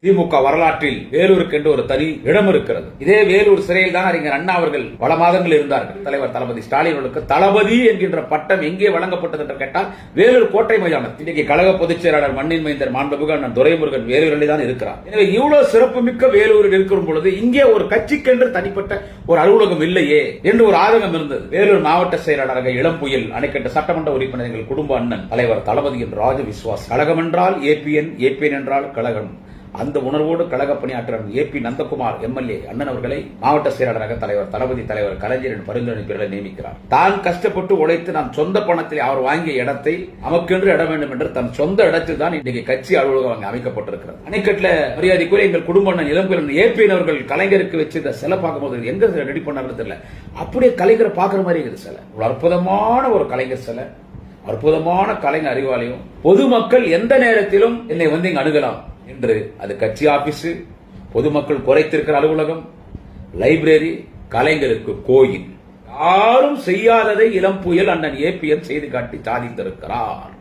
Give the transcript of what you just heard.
திமுக வரலாற்றில் வேலூருக்கு என்று ஒரு தனி இடம் இருக்கிறது. இதே வேலூர் சிறையில் தான் அறிஞர் அண்ணா அவர்கள் பல மாதங்கள் இருந்தார்கள். தலைவர் தளபதி ஸ்டாலின் அவர்களுக்கு தளபதி என்கின்ற பட்டம் எங்கே வழங்கப்பட்டது என்று கேட்டால் வேலூர் கோட்டை மைதானம். இன்னைக்கு கழக பொதுச் செயலாளர் மண்ணின் மைந்தர் மாண்புமிகு அண்ணன் துரைமுருகன் வேலூரில் தான் இருக்கிறார். எனவே இவ்வளவு சிறப்புமிக்க வேலூரில் இருக்கும் பொழுது இங்கே ஒரு கட்சிக்கென்று தனிப்பட்ட ஒரு அலுவலகம் இல்லையே என்று ஒரு ஆதங்கம் இருந்தது. வேலூர் மாவட்ட செயலாளராக இளம் புயல் அணைக்கட்ட சட்டமன்ற உறுப்பினர் எங்கள் குடும்ப அண்ணன் தலைவர் தளபதியின் ராஜ விசுவாஸ். கழகம் என்றால் ஏபிஎன், ஏபிஎன் என்றால் கழகம். அந்த உணர்வோடு கழக பணியாற்றவர் ஏபி நந்தகுமார் எம்எல்ஏ அண்ணன் அவர்களை மாவட்ட செயலாளராக தலைவர் தளபதி தலைவர் கலைஞரின் பரிந்துரை நியமிக்கிறார். தான் கஷ்டப்பட்டு உழைத்து நான் சொந்த பணத்தில் அவர் வாங்கிய இடத்தை நமக்கென்று இட வேண்டும் என்று தன் சொந்த இடத்தில் தான் இன்றைக்கு கட்சி அலுவலகம் அங்கே அமைக்கப்பட்டிருக்கிறது. அணைக்கட்டில் மரியாதைக்குரிய எங்கள் குடும்ப அண்ணன் இளம்புயல் ஏபிஎன் அவர்கள் கலைஞருக்கு வச்சு இந்த சிலை பார்க்கும்போது எங்க ரெடி பண்ணாரு தெரியல, அப்படியே கலைஞரை பார்க்கிற மாதிரி இருக்குது சிலை. ஒரு அற்புதமான ஒரு கலைஞர் சிலை, அற்புதமான கலைஞர் அறிவாலயம். பொதுமக்கள் எந்த நேரத்திலும் என்னை வந்து இங்கு அணுகலாம் என்று அது கட்சி ஆபீஸ், பொதுமக்கள் குறைத்திருக்கிற அலுவலகம், லைப்ரரி, கலைஞருக்கு கோயில். யாரும் செய்யாததை இளம் புயல் அண்ணன் ஏபிஎன் செய்து காட்டி சாதித்திருக்கிறார்.